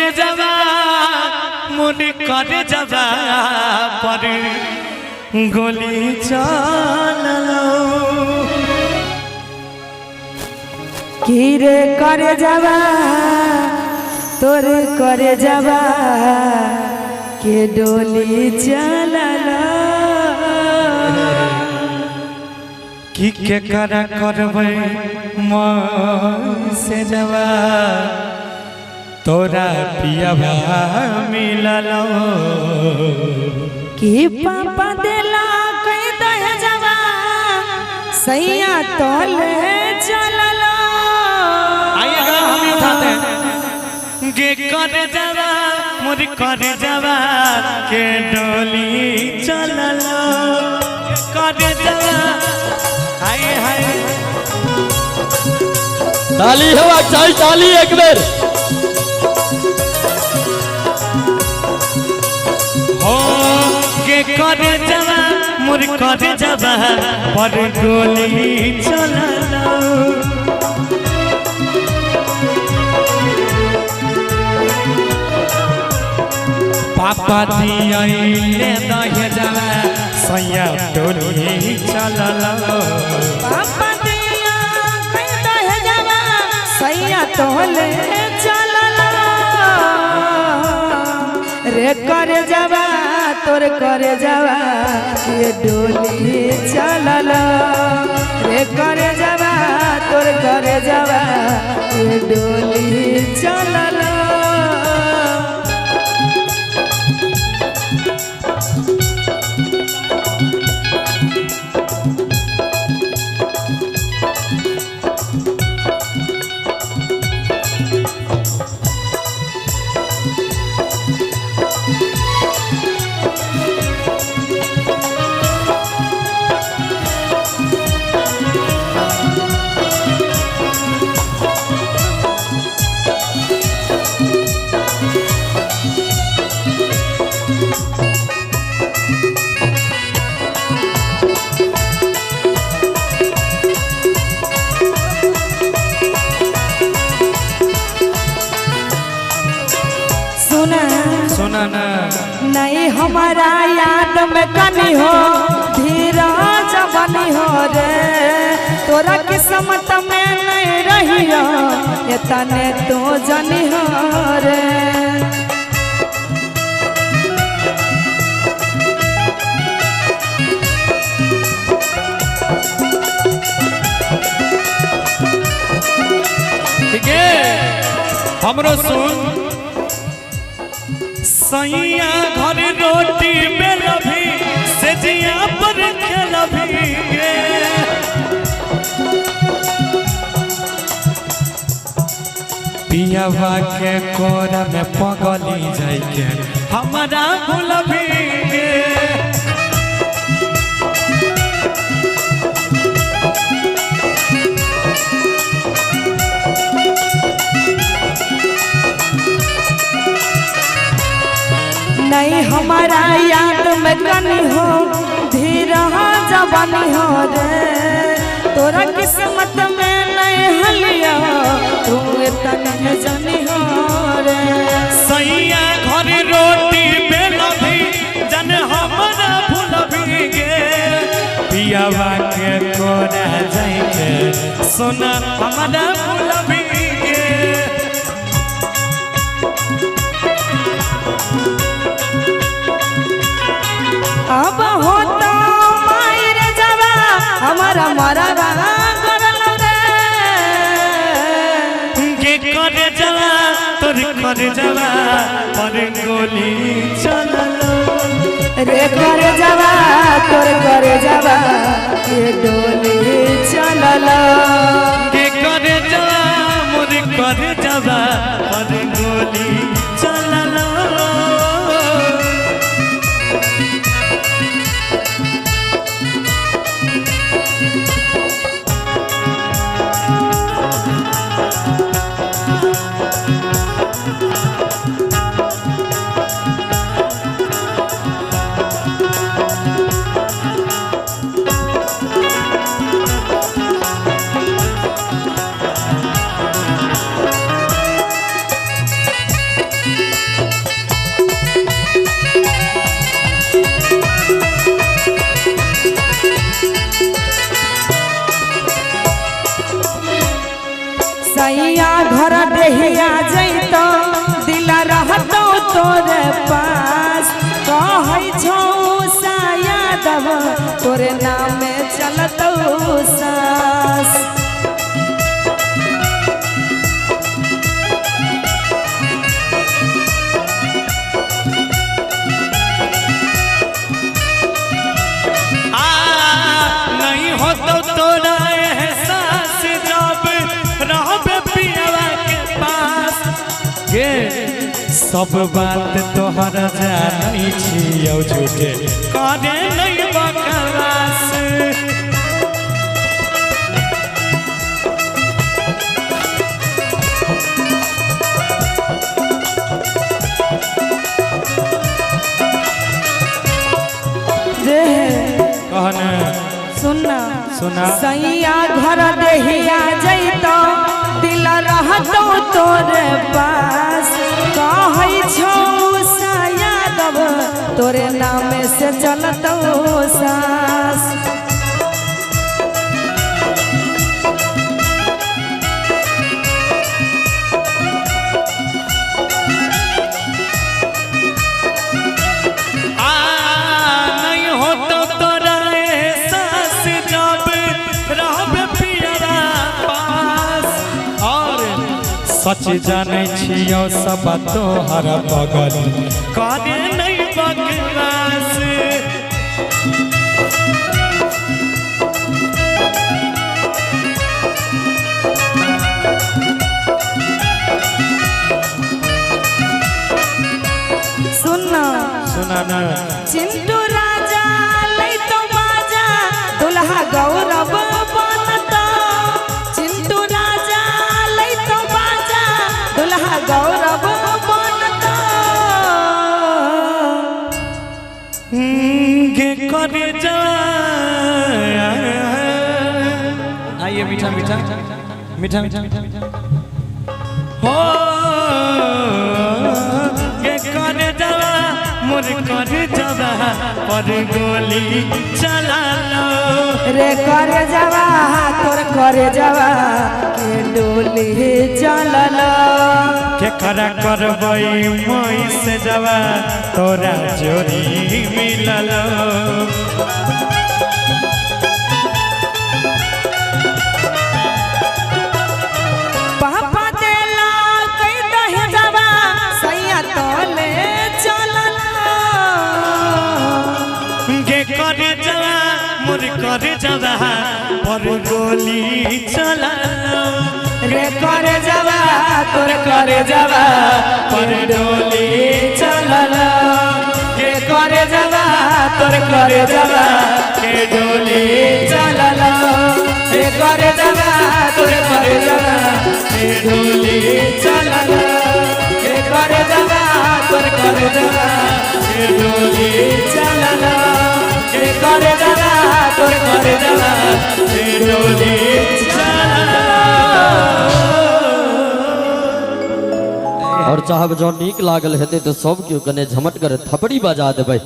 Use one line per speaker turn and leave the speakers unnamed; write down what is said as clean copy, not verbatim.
करे जावा मुनि करे जावा पर गोली चललो
कीरे करे जावा तोर करे जावा के डोली चललो
की के करा करबै मन से जावा तोरा पियावा मिललो
कि पापा देला कई दह जावा सैया तोले चललो
आइएगा हम उठाते हैं गे करे जावा मुझ करे जावा के डोली चललो करे जावा हाय हाय
ताली हवा चाहिए ताली एक बेर
हो गे करे जावा मुझ करे जावा पर गोली चललो पापा दिया ले दह जावा सैया डोली चललो
पापा दिया कई दह जावा सैया तोले चललो रे करे जावा तोर करे जावा ये डोली चललो रे करे जावा तोर करे जावा ये डोली चललो
सुना ना
नहीं हमारा याद में कनी हो धीरज बनी हो रे तोरा किस्मत में नहीं रही हो ये तने तो जनी हो रे
ठीक है हमरो सुन सैया घर रोटी बेलभी से जिया पर खेलभी गे पियावा के कोरा में पगली जाई के हमारा भूलभी गे
नहीं हमारा याद में कनी हो धीरज बनी हो रे तोरा किस्मत में नहीं हलिया तू तने जनी हो रे
सैया घर रोटी बेलभी जन हमारा भूलभी गे पियावा के कोरा जाई के सोना हमारा भूलभी गे
अब हो तो मायर जावा हमारा मरा करलो
गे करे जावा तोर करे जावा पर गोली चललो
रे करे जावा तोर करे जावा ये डोली चललो
गे करे जावा मोर करे जावा पर गोली चललो
देहिया जैतो दिल रहतो तोरे पास कहै छौ यादव तोरे नाम में चलतो सास
नहीं हो तो तोरा एहसास जब रहबे पियवा के पास गे सब बात तोहर जानी छियौ झूठे करे नहीं बकवास कहना
सुनना
सुना
सैया घर देहिया जैतो दिल रहतो तोरे पास कहै छौ यादव तोरे नाम से चलतो सास
नहीं हो तो तोरा एहसास जब रहबे पियरा पास और सच जानै छियौ सब तोहर बगल करे नहीं बकवास
सुनना
सुना ना
चिंटू राजा लैतो बाजा दुल्हा गौरव बनता चिंटू राजा लैतो बाजा दुल्हा गौरव बनता
गे करे जा आइए मीठा मीठा मीठा मीठा हो गे करे जावा मोर करे जावा पर गोली चला लो
रे कर जावा तोर कर जावा के डोली चलल
के करा करबई मोई से जावा तोरा जोड़ी मिलल
पापा देला कई दहे जावा सैया तोले चलल
गे करे जावा मोर करे जावा पर गोली चला लो
रे कर जावा तोर कर जावा
पर डोली
चलल
के करे जावा तोर करे जावा के डोली
चलल रे कर जावा तोर कर जावा
के डोली
चलल रे कर जावा तोर कर जावा
के डोली
चलल रे कर जावा तोर कर जावा
के डोली चला
और चाहब जो नीक लागल हेते तो सब केओ कने झमट कर थपड़ी बजा देबै।